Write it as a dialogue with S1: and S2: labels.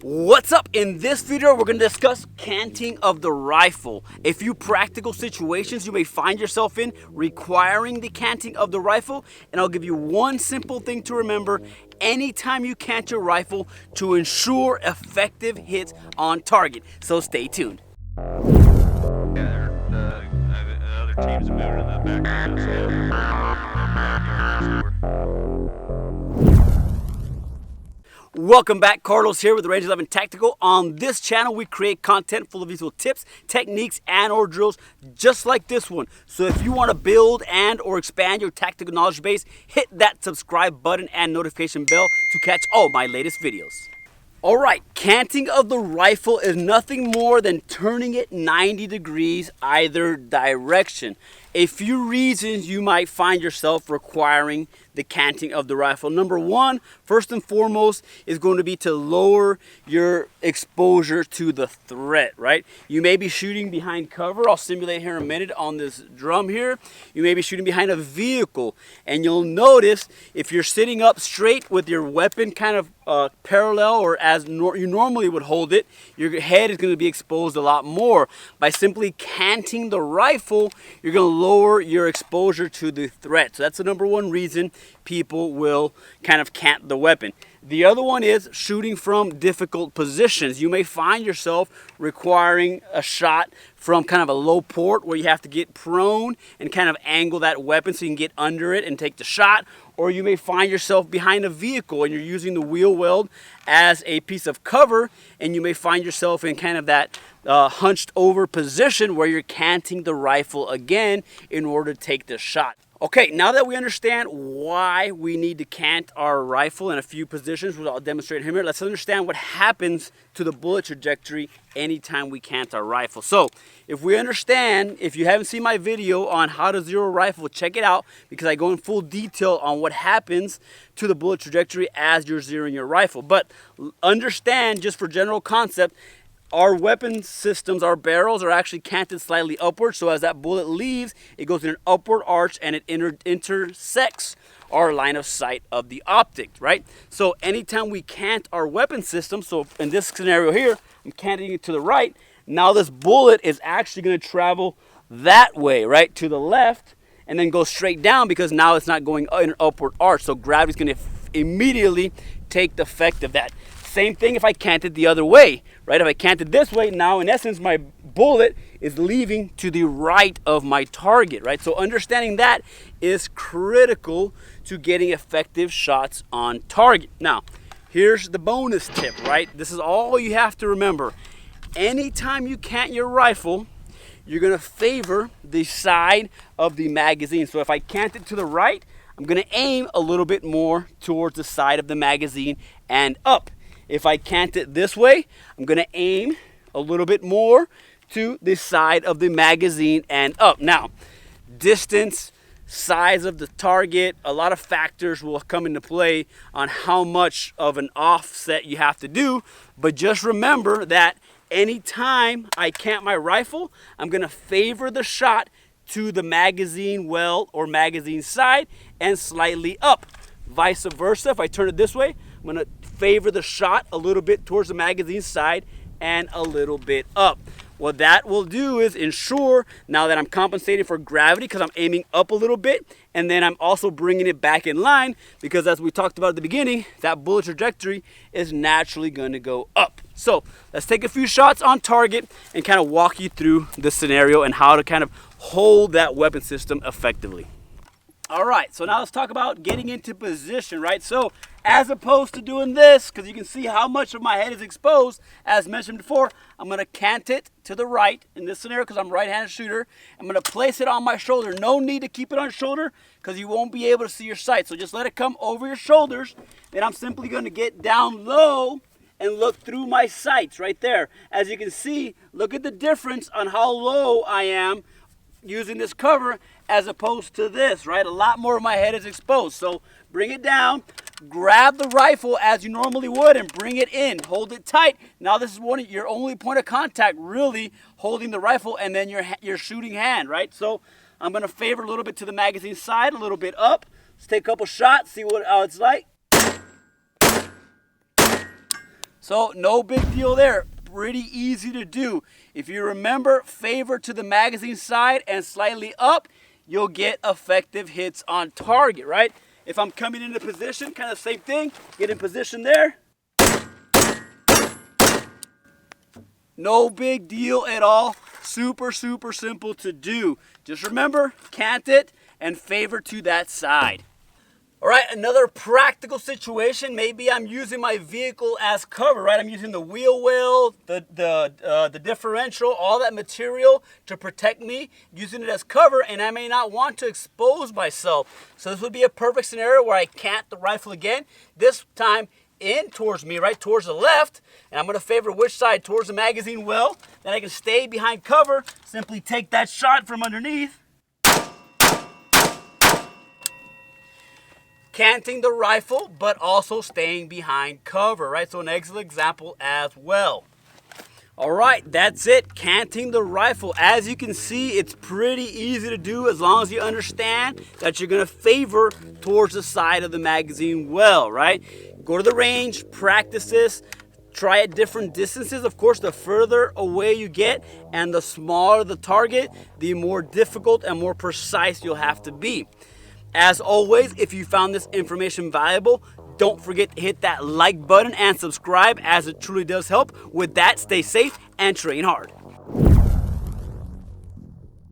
S1: What's up? In this video, we're going to discuss canting of the rifle. A few practical situations you may find yourself in requiring the canting of the rifle, and I'll give you one simple thing to remember anytime you cant your rifle to ensure effective hits on target. So stay tuned.
S2: Yeah, the other teams are moving in the background.
S1: Welcome back, Carlos here with the Range 11 Tactical. On this channel, we create content full of useful tips, techniques, and or drills just like this one. So if you want to build and or expand your tactical knowledge base, hit that subscribe button and notification bell to catch all my latest videos. Alright, canting of the rifle is nothing more than turning it 90 degrees either direction. A few reasons you might find yourself requiring the canting of the rifle. Number one, first and foremost, is going to be to lower your exposure to the threat, right? You may be shooting behind cover. I'll simulate here in a minute on this drum here. You may be shooting behind a vehicle, and you'll notice if you're sitting up straight with your weapon kind of parallel or as you normally would hold it, your head is going to be exposed a lot more. By simply canting the rifle, you're going to lower your exposure to the threat. So that's the number one reason people will kind of cant the weapon. The other one is shooting from difficult positions. You may find yourself requiring a shot from kind of a low port where you have to get prone and kind of angle that weapon so you can get under it and take the shot. Or you may find yourself behind a vehicle and you're using the wheel weld as a piece of cover, and you may find yourself in kind of that hunched over position where you're canting the rifle again in order to take the shot. Okay, now that we understand why we need to cant our rifle in a few positions, which I'll demonstrate here, let's understand what happens to the bullet trajectory anytime we cant our rifle. So, if we understand, if you haven't seen my video on how to zero a rifle, check it out because I go in full detail on what happens to the bullet trajectory as you're zeroing your rifle. But understand, just for general concept, our weapon systems, our barrels are actually canted slightly upward, so as that bullet leaves, it goes in an upward arch and it intersects our line of sight of the optic, right? So anytime we cant our weapon system, so in this scenario here, I'm canting it to the right, now this bullet is actually going to travel that way, right, to the left, and then go straight down because now it's not going in an upward arch, so gravity's going to immediately take the effect of that. Same thing if I canted the other way, right? If I canted this way, now in essence my bullet is leaving to the right of my target, right? So understanding that is critical to getting effective shots on target. Now, here's the bonus tip, right? This is all you have to remember. Anytime you cant your rifle, you're gonna favor the side of the magazine. So if I cant it to the right, I'm gonna aim a little bit more towards the side of the magazine and up. If I cant it this way, I'm going to aim a little bit more to the side of the magazine and up. Now, distance, size of the target, a lot of factors will come into play on how much of an offset you have to do. But just remember that anytime I cant my rifle, I'm going to favor the shot to the magazine well or magazine side and slightly up. Vice versa, if I turn it this way, I'm going to favor the shot a little bit towards the magazine side and a little bit up. What that will do is ensure now that I'm compensating for gravity because I'm aiming up a little bit, and then I'm also bringing it back in line because as we talked about at the beginning, that bullet trajectory is naturally going to go up. So let's take a few shots on target and kind of walk you through the scenario and how to kind of hold that weapon system effectively. All right, so now let's talk about getting into position, right? So as opposed to doing this, because you can see how much of my head is exposed, as mentioned before, I'm going to cant it to the right in this scenario because I'm a right-handed shooter. I'm going to place it on my shoulder. No need to keep it on shoulder because you won't be able to see your sight. So just let it come over your shoulders. Then I'm simply going to get down low and look through my sights right there. As you can see, look at the difference on how low I am using this cover as opposed to this, right? A lot more of my head is exposed. So bring it down, grab the rifle as you normally would and bring it in. Hold it tight. Now this is your only point of contact, really holding the rifle and then your shooting hand, right? So I'm gonna favor a little bit to the magazine side, a little bit up. Let's take a couple shots, see how it's like. So no big deal there. Pretty easy to do. If you remember, favor to the magazine side and slightly up, you'll get effective hits on target, right? If I'm coming into position, kind of same thing, get in position there. No big deal at all. Super, super simple to do. Just remember, cant it and favor to that side. All right, another practical situation. Maybe I'm using my vehicle as cover, right? I'm using the wheel well, the differential, all that material to protect me, using it as cover, and I may not want to expose myself. So this would be a perfect scenario where I cant the rifle again, this time in towards me, right, towards the left, and I'm gonna favor which side? Towards the magazine well. Then I can stay behind cover, simply take that shot from underneath. Canting the rifle, but also staying behind cover, right? So an excellent example as well. All right, that's it, canting the rifle. As you can see, it's pretty easy to do as long as you understand that you're gonna favor towards the side of the magazine well, right? Go to the range, practice this, try at different distances. Of course, the further away you get and the smaller the target, the more difficult and more precise you'll have to be. As always, if you found this information valuable, don't forget to hit that like button and subscribe, as it truly does help. With that, stay safe and train hard.